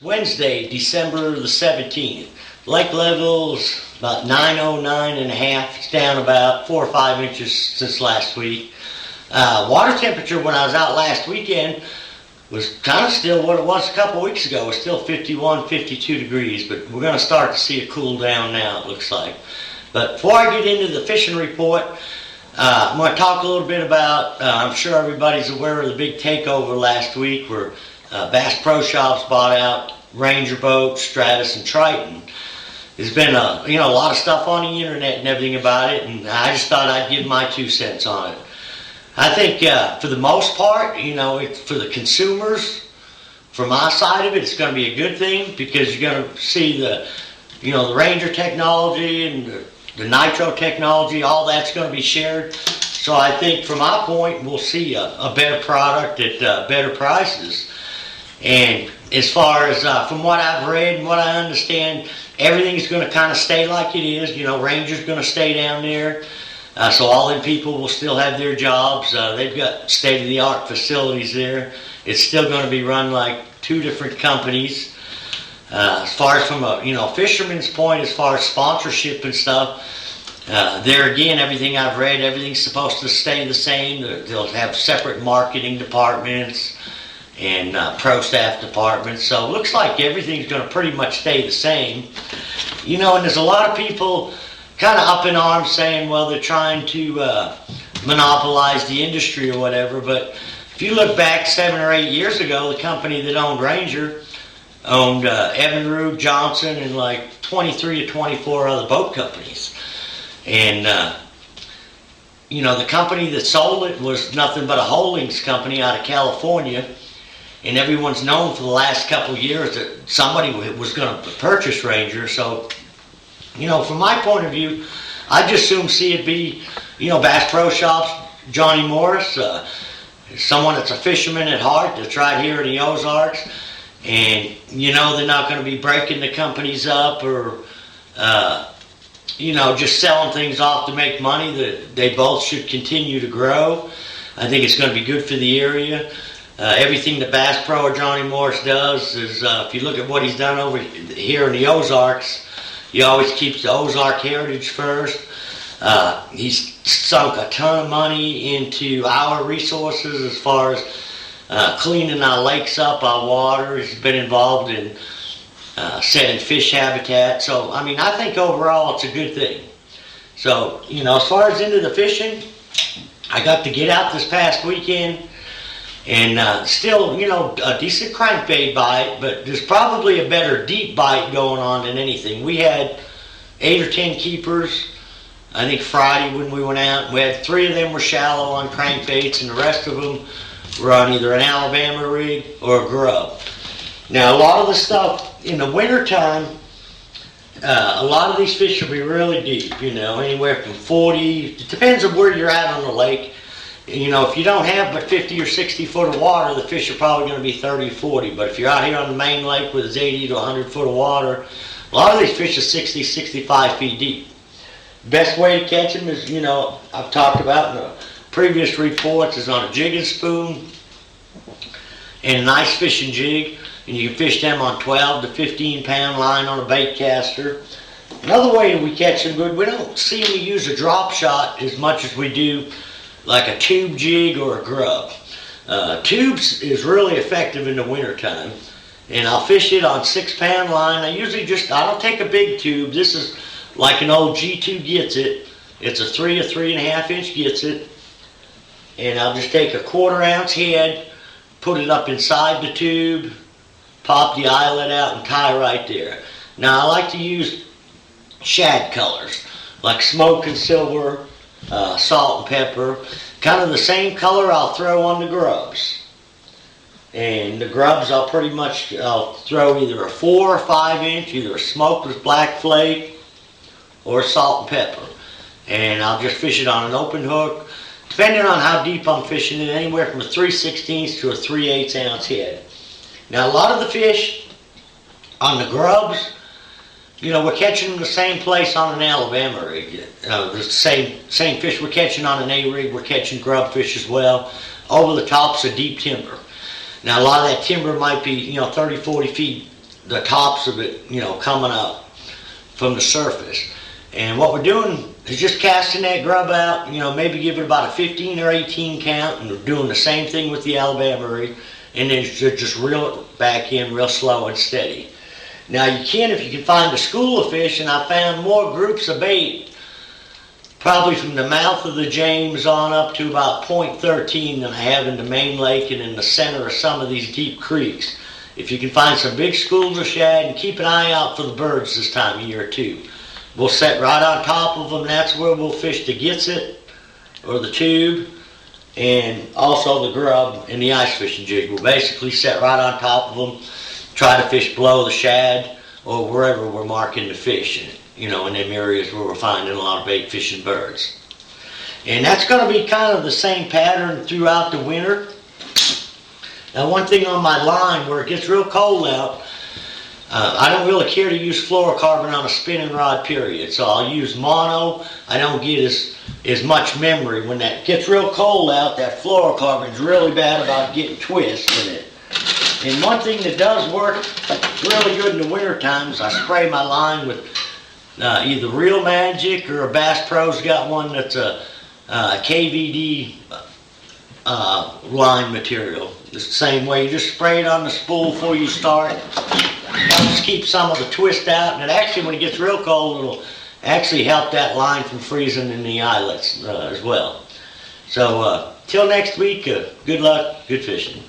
Wednesday, December the 17th. Lake level's about 909 and a half. It's down about 4 or 5 inches since last week. Water temperature when I was out last weekend was kind of still what it was a couple weeks ago. It was still 51, 52 degrees, but we're going to start to see it cool down now, it looks like. But before I get into the fishing report, I'm going to talk a little bit about, I'm sure everybody's aware of the big takeover last week where Bass Pro Shops bought out Ranger Boat, Stratus, and Triton. There's been a lot of stuff on the internet and everything about it, and I just thought I'd give my 2 cents on it. I think for the most part, it's for the consumers. From my side of it, it's going to be a good thing because you're going to see the Ranger technology and the nitro technology, all that's going to be shared. So I think from my point, we'll see a better product at better prices. And as far as from what I've read and what I understand, everything's going to kind of stay like it is. Ranger's going to stay down there. So all them people will still have their jobs. They've got state-of-the-art facilities there. It's still going to be run like 2 different companies. As far as from a fisherman's point, as far as sponsorship and stuff, there again, everything I've read, everything's supposed to stay the same. They'll have separate marketing departments and pro staff departments. So it looks like everything's going to pretty much stay the same. And there's a lot of people kind of up in arms saying, well, they're trying to monopolize the industry or whatever. But if you look back 7 or 8 years ago, the company that owned Ranger owned Evinrude, Johnson, and like 23 or 24 other boat companies. And, the company that sold it was nothing but a holdings company out of California. And everyone's known for the last couple of years that somebody was going to purchase Ranger. So, from my point of view, I just soon see it be, Bass Pro Shops, Johnny Morris, someone that's a fisherman at heart that's right here in the Ozarks. And, they're not going to be breaking the companies up or, just selling things off to make money. That they both should continue to grow. I think it's going to be good for the area. Everything that Bass Pro or Johnny Morris does is, if you look at what he's done over here in the Ozarks, he always keeps the Ozark heritage first. He's sunk a ton of money into our resources as far as cleaning our lakes up, our water. He's been involved in setting fish habitat. So, I think overall it's a good thing. So, as far as into the fishing, I got to get out this past weekend. And still, a decent crankbait bite, but there's probably a better deep bite going on than anything. We had 8 or 10 keepers, I think Friday when we went out. We had 3 of them were shallow on crankbaits, and the rest of them were on either an Alabama rig or a grub. Now, a lot of the stuff in the wintertime, a lot of these fish will be really deep, anywhere from 40, it depends on where you're at on the lake. If you don't have but 50 or 60 foot of water, the fish are probably going to be 30 or 40. But if you're out here on the main lake with 80 to 100 foot of water, a lot of these fish are 60, 65 feet deep. Best way to catch them is, I've talked about in the previous reports, is on a jig and spoon and a nice fishing jig. And you can fish them on 12 to 15 pound line on a bait caster. Another way that we catch them good, we don't seem to use a drop shot as much as we do like a tube jig or a grub. Tubes is really effective in the wintertime. And I'll fish it on 6 pound line. I don't take a big tube. This is like an old G2 Gets It. It's a 3 or 3.5 inch Gets It. And I'll just take a 1/4 ounce head, put it up inside the tube, pop the eyelet out and tie right there. Now I like to use shad colors, like smoke and silver, salt and pepper. Kind of the same color I'll throw on the grubs. And the grubs I'll throw either a 4 or 5 inch, either a smokeless black flake or salt and pepper. And I'll just fish it on an open hook, depending on how deep I'm fishing it, anywhere from a 3/16 to a 3/8 ounce head. Now a lot of the fish on the grubs, we're catching them the same place on an Alabama rig. The same fish we're catching on an A rig, we're catching grub fish as well, over the tops of deep timber. Now a lot of that timber might be 30, 40 feet the tops of it, coming up from the surface. And what we're doing is just casting that grub out, maybe give it about a 15 or 18 count, and we're doing the same thing with the Alabama rig, and then just reel it back in real slow and steady. Now you can, if you can find a school of fish, and I found more groups of bait, probably from the mouth of the James on up to about point 13 than I have in the main lake and in the center of some of these deep creeks. If you can find some big schools of shad, and keep an eye out for the birds this time of year too. We'll set right on top of them. That's where we'll fish the gets it, or the tube, and also the grub and the ice fishing jig. We'll basically set right on top of them, try to fish below the shad or wherever we're marking the fish, in them areas where we're finding a lot of bait fishing birds. And that's going to be kind of the same pattern throughout the winter. Now, one thing on my line, where it gets real cold out, I don't really care to use fluorocarbon on a spinning rod, period. So I'll use mono. I don't get as much memory. When that gets real cold out, that fluorocarbon is really bad about getting twists in it. And one thing that does work really good in the winter time is I spray my line with either Real Magic, or a Bass Pro's got one that's a KVD line material. It's the same way. You just spray it on the spool before you start. Just keep some of the twist out, and it actually, when it gets real cold, it'll actually help that line from freezing in the eyelets as well. So till next week, good luck, good fishing.